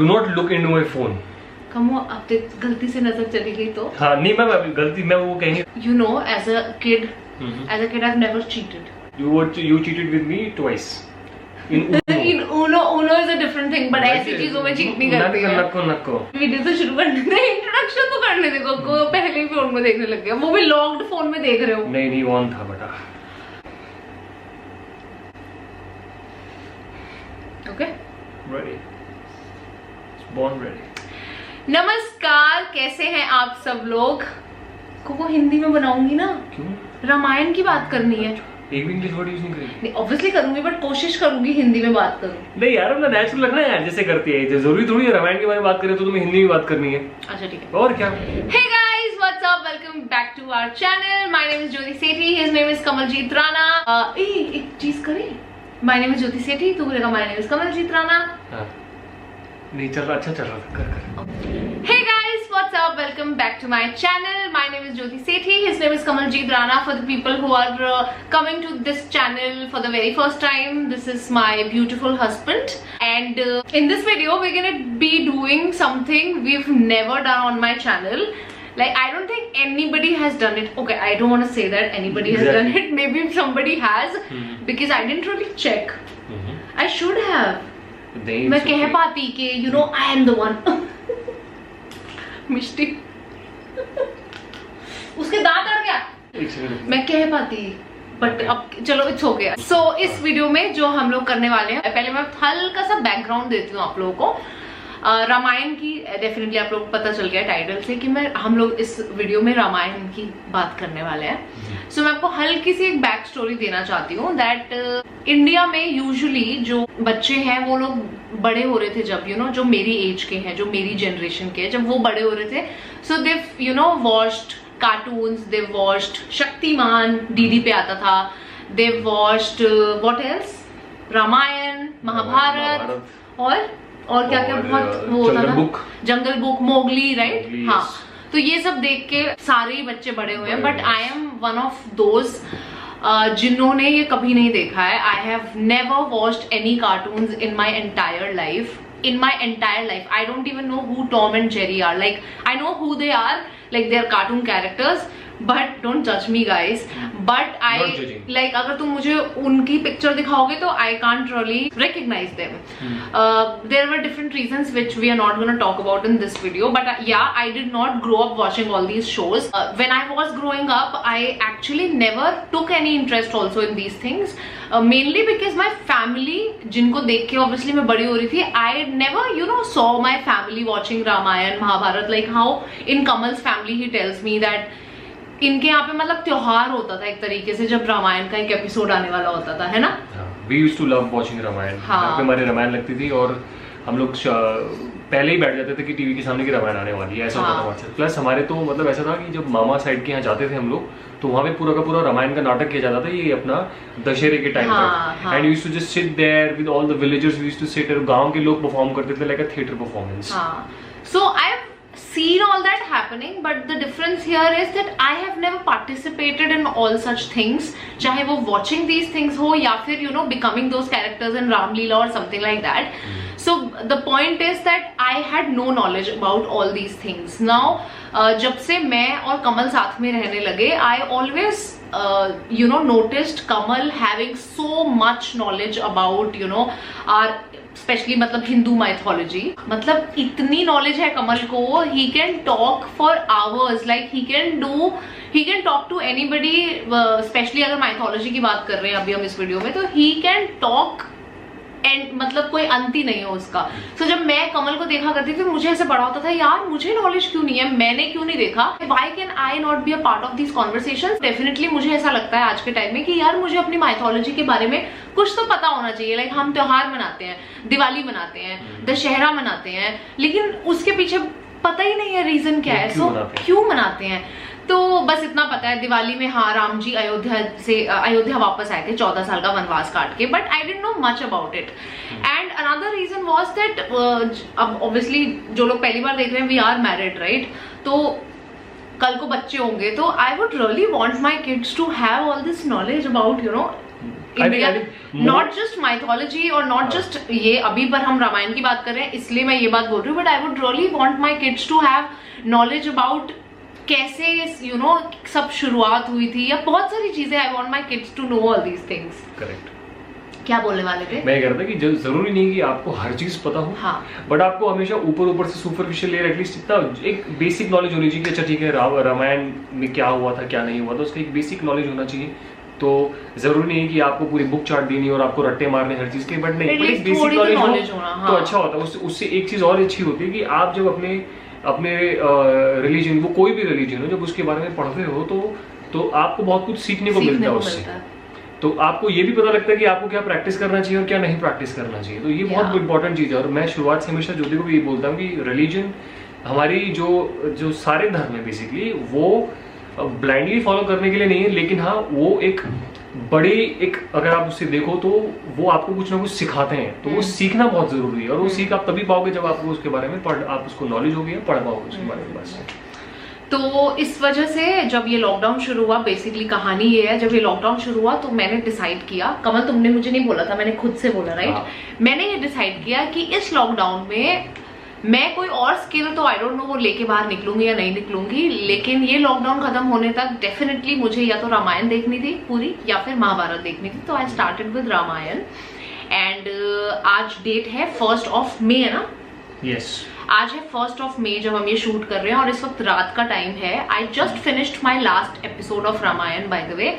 Do not look into my phone. कमो अब तक गलती से नजर चली गई तो? हाँ नहीं मैं गलती मैं वो कहेंगे। You know, as a kid I've never cheated. You cheated with me twice. In Uno. In Uno is a different thing, but ऐसी चीजों में cheat नहीं करती है। नको। वीडियो तो शुरू करने दे, इंट्रोडक्शन तो करने दे। को पहले ही फोन में देखने लग गया, वो भी लॉक्ड फोन में देख रहे हो। नहीं ऑन था बेटा। Okay. Ready. Born ready. नमस्कार, कैसे हैं आप सब लोग? को हिंदी में बनाऊंगी ना। क्यों? रामायण की बात करनी है। एक भी इंग्लिश वर्ड यूज नहीं करेगी? नहीं ऑब्वियसली करूंगी, बट कोशिश करूंगी हिंदी में बात करूं। नहीं यार, अपना नेचुरल लगना है यार, जैसे करती है। जरूरी थोड़ी है रामायण के बारे में बात करें तो तुम्हें हिंदी में बात करनी है। अच्छा ठीक है। और क्या? Hey guys, what's up, welcome back to our channel. My name is Jyoti Sethi, his name is Kamaljeet Rana. एक चीज करें, my name is Jyoti Sethi, तू बोलेगा my name is Kamaljeet Rana. हां नहीं चल रहा, अच्छा चल रहा, कर। Hey guys, what's up? Welcome back to my channel. My name is Jyoti Sethi. His name is Kamaljit Rana. For the people who are coming to this channel for the very first time, this is my beautiful husband. And in this video, we're gonna be doing something we've never done on my channel. Like, I don't think anybody has done it. Okay, I don't want to say that anybody has done it. Maybe somebody has, because I didn't really check. I should have. मैं कह पाती कि you know I am the one. मिष्टी उसके दांत अड़ गया, मैं कह पाती, बट अब चलो इट्स हो गया। सो इस वीडियो में जो हम लोग करने वाले हैं, पहले मैं हल्का सा बैकग्राउंड देती हूँ आप लोगों को। रामायण की डेफिनेटली आप लोग को पता चल गया टाइटल से कि हम लोग इस वीडियो में रामायण की बात करने वाले हैं। सो मैं आपको हल्की सी एक बैक स्टोरी देना चाहती हूँ दैट इंडिया में यूजुअली जो बच्चे हैं वो लोग बड़े हो रहे थे जब जो मेरी एज के हैं, जो मेरी जनरेशन के हैं, जब वो बड़े हो रहे थे, so they watched cartoons, they watched Shaktimaan, DD पे आता था, they watched what else, Ramayan, Mahabharat और क्या क्या बहुत वो होता था, जंगल बुक, मोगली, राइट? हाँ, तो ये सब देख के सारे ही बच्चे बड़े हुए हैं, but I am one of those जिन्होंने ये कभी नहीं देखा है। I have never watched any cartoons in my entire life. I don't even know who Tom and Jerry are. Like, I know who they are, like they're cartoon characters, but don't judge me guys. But I like, अगर तुम मुझे उनकी picture दिखाओगे तो I can't really recognize them. There were different reasons which we are not going to talk about in this video, but yeah, I did not grow up watching all these shows. When I was growing up, I actually never took any interest also in these things. Mainly because my family, जिनको देख के obviously मैं बड़ी हो रही थी, I never saw my family watching Ramayan, Mahabharat, like how in Kamal's family he tells me that इनके यहाँ पे मतलब त्योहार होता था एक तरीके से, जब रामायण का एक एपिसोड आने वाला होता था, है ना? We used to love watching Ramayan. हाँ। हमारे रामायण लगती थी और हम लोग पहले ही बैठ जाते थे कि टीवी के सामने की रामायण आने वाली है, ऐसा होता था। प्लस हमारे तो मतलब ऐसा था कि जब मामा साइड के यहाँ जाते थे हम लोग, तो वहाँ पे पूरा का पूरा रामायण का नाटक किया जाता था, ये अपना दशहरे के टाइम पर। And we used to just sit there with all the villagers, we used to sit, गांव के लोग परफॉर्म करते थे like a theatre performance. So I seen all that happening, but the difference here is that I have never participated in all such things, चाहे वो watching these things हो या फिर becoming those characters in Ram Leela or something like that. So the point is that I had no knowledge about all these things. Now जब से मैं और कमल साथ में रहने लगे, I always noticed Kamal having so much knowledge about our specially मतलब Hindu mythology, मतलब इतनी नॉलेज है कमल को, he can talk for hours, like he can talk to anybody, specially अगर माइथोलॉजी की बात कर रहे हैं अभी हम इस वीडियो में, तो ही कैन टॉक एंड मतलब कोई अंत ही नहीं है उसका। सो जब मैं कमल को देखा करती थी, मुझे ऐसे बड़ा होता था यार मुझे नॉलेज क्यों नहीं है, मैंने क्यों नहीं देखा, why can I not be a part of this conversations. Definitely मुझे ऐसा लगता है आज के टाइम में कि यार मुझे अपनी माइथोलॉजी के बारे में कुछ तो पता होना चाहिए। लाइक हम त्योहार मनाते हैं, दिवाली मनाते हैं, दशहरा मनाते हैं, लेकिन उसके पीछे पता ही नहीं है रीजन क्या है, सो क्यों मनाते हैं। तो बस इतना पता है दिवाली में हाँ राम जी अयोध्या वापस आए थे 14 साल का वनवास काट के, but I didn't know much about it. And another reason was that अब ऑब्वियसली जो लोग पहली बार देख रहे हैं, वी आर मैरिड राइट, तो कल को बच्चे होंगे, तो I would really want my kids to have all this knowledge about India, not just mythology और नॉट जस्ट ये, अभी पर हम रामायण की बात कर रहे हैं इसलिए मैं ये बात बोल रही हूँ, but I would really want my kids to have knowledge about कैसे यू नो सब शुरुआत हुई थी, या बहुत सारी चीजें। I want my kids to know all these things. Correct. क्या बोलने वाले थे? मैं कह रहा था कि जरूरी नहीं कि आपको हर चीज पता हो, हाँ, बट आपको हमेशा ऊपर से सुपरफिशियल लेयर एटलीस्ट इतना एक बेसिक नॉलेज होनी चाहिए कि अच्छा ठीक है रामायण में क्या हुआ था क्या नहीं हुआ था, उसका एक बेसिक नॉलेज होना चाहिए। तो जरूरी नहीं है कि आपको पूरी बुक चार्ट देनी और आपको रट्टे मारने हर चीज के, बट नहीं, एक बेसिक नॉलेज हो तो अच्छा होता है। उससे एक चीज और अच्छी होती है कि आप जब अपने रिलीजन, वो कोई भी रिलीजन हो, जब उसके बारे में पढ़ते हो तो आपको बहुत कुछ सीखने को मिलता है उससे। तो आपको ये भी पता लगता है कि आपको क्या प्रैक्टिस करना चाहिए और क्या नहीं प्रैक्टिस करना चाहिए। तो ये बहुत इंपॉर्टेंट चीज है। और मैं शुरुआत से हमेशा ज्योति को भी ये बोलता हूँ कि रिलीजन हमारी जो सारे धर्म है बेसिकली वो ब्लाइंडली फॉलो करने के लिए नहीं है, लेकिन हाँ वो एक बड़ी एक अगर आप उससे देखो तो वो आपको कुछ ना कुछ सिखाते हैं, तो वो सीखना बहुत जरूरी है। और वो सीख आप तभी पाओगे जब आपको उसके बारे में आप उसको नॉलेज होगी, पढ़ पाओगे उसके बारे में। बस तो इस वजह से जब ये लॉकडाउन शुरू हुआ, बेसिकली कहानी ये है, जब ये लॉकडाउन शुरू हुआ तो मैंने डिसाइड किया, कमल तुमने मुझे नहीं बोला था, मैंने खुद से बोला, राइट? मैंने ये डिसाइड किया कि इस लॉकडाउन में मैं कोई और स्किल तो आई डोंट नो वो लेके बाहर निकलूंगी या नहीं निकलूंगी, लेकिन ये लॉकडाउन खत्म होने तक डेफिनेटली मुझे या तो रामायण देखनी थी पूरी या फिर महाभारत देखनी थी। तो I started with Ramayan and आज डेट है 1 मई है ना? यस, आज है 1 मई जब हम ये शूट कर रहे हैं और इस वक्त रात का टाइम है। I just finished my last episode of Ramayan by the way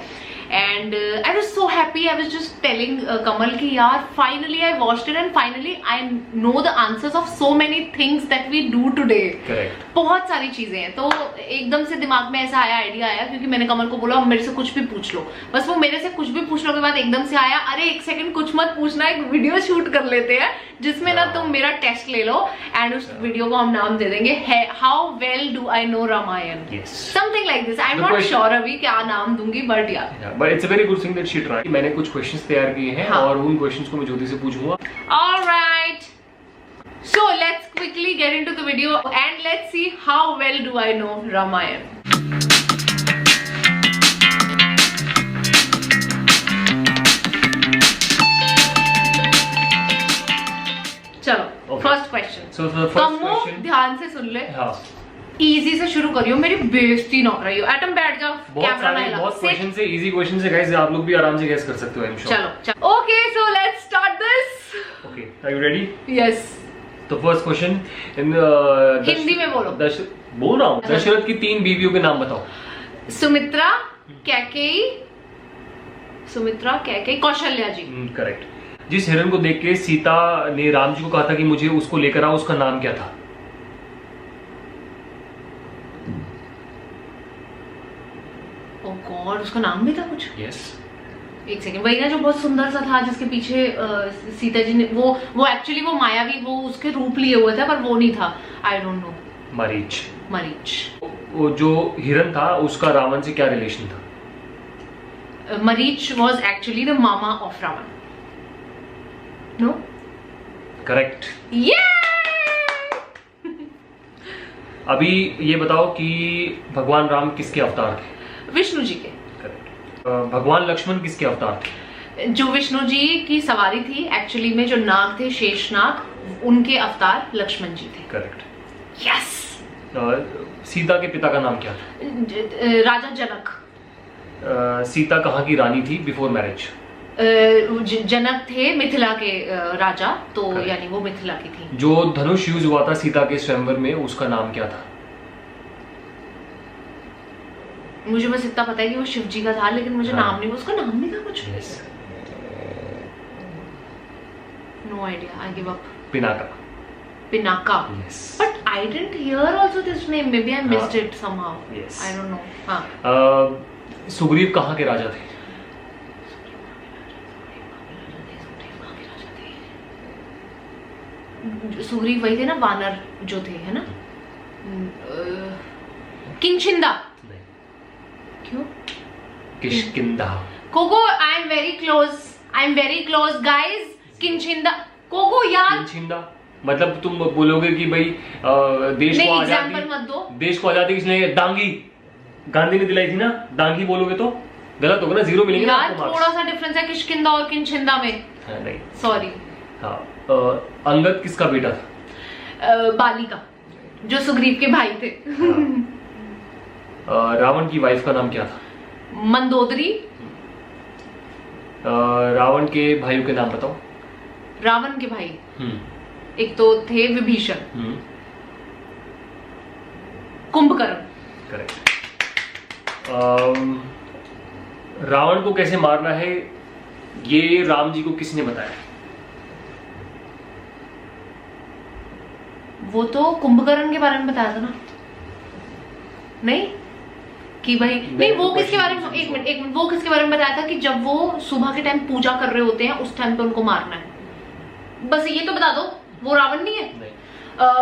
and I was so happy. I was just telling Kamal ki yaar finally I watched it and finally I know the answers of so many things that we do today. Correct. बहुत सारी चीजें हैं। तो एकदम से दिमाग में ऐसा आइडिया आया क्योंकि मैंने कमल को बोला मेरे से कुछ भी पूछ लो, बस वो मेरे से कुछ भी पूछने के बाद एकदम से आया, अरे एक सेकंड कुछ मत पूछना, एक वीडियो शूट कर लेते हैं जिसमें ना तुम मेरा टेस्ट ले लो एंड उस वीडियो को हम नाम दे देंगे how well do I know Ramayan, something like this. I am not sure अभी क्या नाम दूंगी, बट यार but it's a very good thing that she tried. मैंने कुछ क्वेश्चंस तैयार किए हैं और उन क्वेश्चंस को मैं ज्योति से पूछूंगा। Alright, so let's quickly get into the video and let's see how well do I know Ramayan. चलो first question. So the first question, ध्यान से सुन ले। हाँ, इजी से शुरू करियो, मेरी बेइज्जती ना कराइयो। एटम बैठ जाओ, कैमरा ना हिला। बहुत क्वेश्चन से इजी क्वेश्चन से गाइस आप लोग भी आराम से गेस कर सकते हो। I am sure. चलो okay, so let's start this. Okay, are you ready? Yes. तो फर्स्ट क्वेश्चन इन हिंदी में बोलो। बोल रहा हूँ। दशरथ की 3 बीवियों के नाम बताओ। सुमित्रा, कैकेयी, कौशल्या जी। करेक्ट। जिस हिरण को देख के सीता ने राम जी को कहा था कि मुझे उसको लेकर आओ, उसका नाम क्या था? ओह गॉड, उसका नाम भी था कुछ? यस। एक सेकंड, वही ना जो बहुत सुंदर सा था जिसके पीछे सीता जी ने वो एक्चुअली वो मायावी वो उसके रूप लिए हुए थे, पर वो नहीं था। I don't know. मरीच। वो जो हिरण था उसका रावण से क्या रिलेशन था? मरीच was actually the mama of Ravan. No? Correct. अभी ये बताओ कि भगवान राम किसके अवतार थे? विष्णु जी के। करेक्ट। भगवान लक्ष्मण किसके अवतार थे? जो विष्णु जी की सवारी थी एक्चुअली में, जो नाग थे शेषनाग, उनके अवतार लक्ष्मण जी थे। करेक्ट। यस। सीता के पिता का नाम क्या था? राजा जनक। सीता कहाँ की रानी थी बिफोर मैरिज? जनक थे मिथिला के राजा, तो यानी वो मिथिला की थी। जो धनुष यूज हुआ था सीता के स्वयंवर में, उसका नाम क्या था? मुझे बस इतना पता है कि वो शिव जी का था, लेकिन मुझे नाम नहीं, उसका नाम नहीं था कुछ। No idea, I give up. Pinaka. Yes. But I didn't hear also this name. Maybe I missed it somehow. Yes. I don't know. Sugriv कहाँ के राजा थे? सुग्रीव वही थे ना, वानर जो थे, है ना? किंचिंदा। क्यों? किष्किंधा। कोको, I am very close guys. किंचिंदा। कोको यार। किंचिंदा मतलब तुम बोलोगे कि भाई देश को आजादी किसने, डांगी, गांधी ने दिलाई थी ना, डांगी बोलोगे तो गलत होगा ना, 0 मिलेंगे ना यार आपको मार्क्स। थोड़ा सा डिफरेंस है किष्किंधा और किंचिंदा में। नहीं सॉरी। हाँ, अंगद किसका बेटा था? बाली का, जो सुग्रीव के भाई थे। रावण की वाइफ का नाम क्या था? मंदोदरी। रावण के भाइयों के नाम बताओ। रावण के भाई एक तो थे विभीषण, कुंभकर्ण। करेक्ट। रावण को कैसे मारना है ये राम जी को किसने बताया? वो तो कुंभकर्ण के बारे में बताया था ना? नहीं कि भाई नहीं, वो किसके बारे में, एक मिनट, वो किसके बारे में बताया था कि जब वो सुबह के टाइम पूजा कर रहे होते हैं उस टाइम पे उनको मारना है। बस ये तो बता दो, वो रावण नहीं है। नहीं।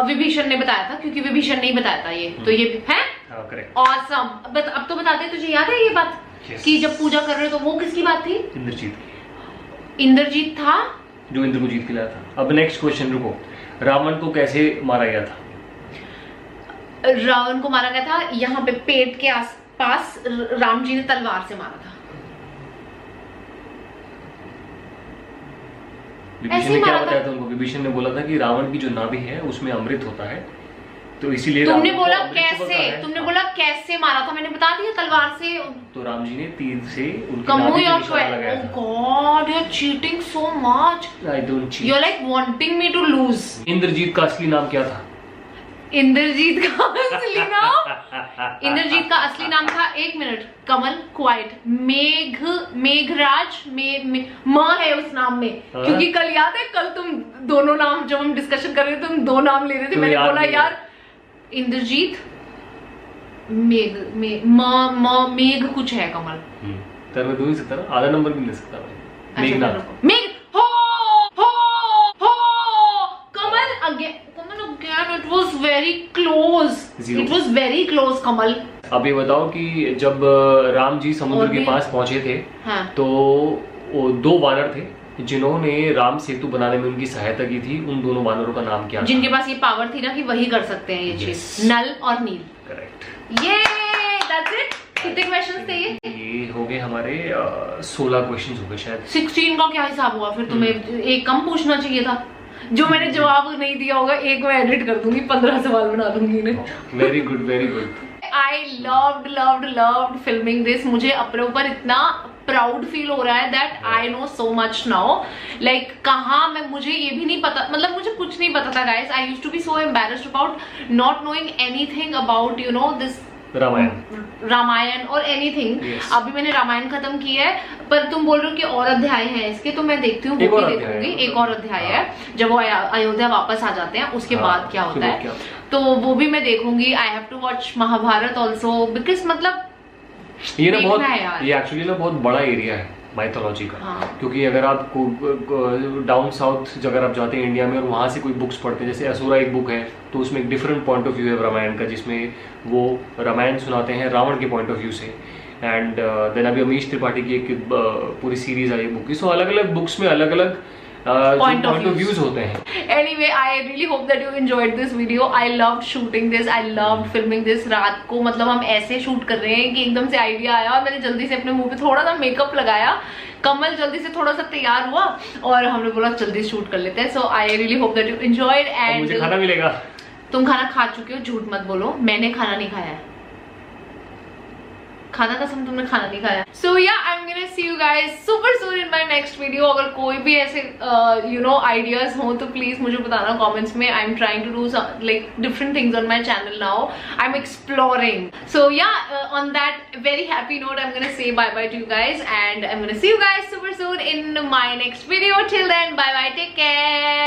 विभीषण ने बताया था, क्योंकि विभीषण नहीं बताया था ये, तो ये है। करेक्ट। ऑसम। अब तो बता दे, तुझे याद है ये बात? yes. कि जब पूजा कर रहे हो तो वो किसकी बात थी? इंद्रजीत की। इंद्रजीत था जो इंद्र को जीत के लाया था। अब नेक्स्ट क्वेश्चन, रुको, रावण को कैसे मारा गया था? रावण को मारा गया था यहाँ पे पेट के आसपास, राम जी ने तलवार से मारा था। विभीषण ने क्या बताया था उनको? विभीषण ने बोला था कि रावण की जो नाभि है उसमें अमृत होता है, तो इसीलिए तुमने बोला कैसे, तुमने बोला कैसे मारा था, मैंने बता दिया तलवार से। तो राम जी ने तीर से उनकी नाभि पे निशाना लगाया था। God, you are cheating so much. I don't cheat. You are like wanting me to lose. Indrajit का असली नाम क्या था? इंद्रजीत का असली नाम इंद्रजीत का असली नाम था, एक मिनट, कमल क्वाइट, मेघराज, माँ है उस नाम में। क्योंकि कल याद है, कल तुम दोनों नाम, जब हम डिस्कशन कर रहे थे, तुम 2 नाम ले रहे थे, मैंने बोला यार इंद्रजीत मेघ कुछ है कमल। तर मैं 2 ही सकता ना, आधा नंबर भी ले सकता मैं। मेघनाथ। मेघ हो Kamal again, it was very close. It was very close, Kamal. अब ये बताओ कि जब राम जी समुद्र के पास पहुंचे थे, हाँ। तो 2 वानर थे जिन्होंने राम सेतु बनाने में उनकी सहायता की थी। उन दोनों वानरों का नाम क्या था? जिनके पास ये पावर थी ना कि वही कर सकते हैं ये चीज, नल और नील। करेक्ट। ये that's it। कितने क्वेश्चंस थे ये हो गए हमारे 16 क्वेश्चंस हो गए शायद। 16 का क्या हिसाब हुआ फिर? तुम्हें एक कम पूछना चाहिए था। जो मैंने जवाब नहीं दिया होगा, एक मैं एडिट कर दूंगी, 15 सवाल बना दूंगी इन्हें। Very good, very good. I loved filming this. मुझे अपने ऊपर इतना प्राउड फील हो रहा है that I know so much now. Like कहाँ मैं, मुझे ये भी नहीं पता, मतलब मुझे कुछ नहीं पता था guys. I used to be so embarrassed about not knowing anything about you know this Ramayan और एनीथिंग। yes. अभी मैंने रामायण खत्म की है, पर तुम बोल रहे हो कि और अध्याय हैं इसके, तो मैं देखती हूँ, वो भी देखूंगी। एक और अध्याय है, जब वो अयोध्या वापस आ जाते हैं उसके बाद क्या होता है, तो वो भी मैं देखूंगी। I have to watch Mahabharat also, because मतलब ये ना बहुत, ये एक्चुअली ना बहुत बड़ा एरिया है माइथोलॉजी का। हाँ। क्योंकि अगर आप डाउन साउथ अगर आप जाते हैं इंडिया में और वहाँ से कोई बुक्स पढ़ते हैं, जैसे असुरा एक बुक है, तो उसमें एक डिफरेंट पॉइंट ऑफ व्यू है रामायण का, जिसमें वो रामायण सुनाते हैं रावण के पॉइंट ऑफ व्यू से। एंड देन अभी अमीश त्रिपाठी की एक पूरी सीरीज आई है बुक की। सो अलग अलग बुक्स में अलग अलग पॉइंट ऑफ व्यूज होते हैं। Anyway, I really hope that you enjoyed this video. I loved shooting this, I loved filming this. रात को मतलब हम ऐसे शूट कर रहे हैं कि एकदम से आइडिया आया और मैंने जल्दी से अपने मुंह पे थोड़ा सा मेकअप लगाया, कमल जल्दी से थोड़ा सा तैयार हुआ और हमने बोला जल्दी शूट कर लेते हैं। So I really hope that you enjoyed. And मुझे खाना मिलेगा। तुम खाना खा चुके हो, झूठ मत बोलो, मैंने खाना नहीं खाया है। खाना कसम तुमने खाना नहीं खाया। सो या आई am gonna see you guys super soon in my next video. अगर कोई भी ऐसे यू नो आइडियाज हो तो प्लीज मुझे बताना कमेंट्स में। I am trying to do like different things on my channel now. I am exploring. So ya on that very happy note I am gonna say bye bye to you guys and I am gonna see you guys super soon in my next video. Till then bye bye, take care.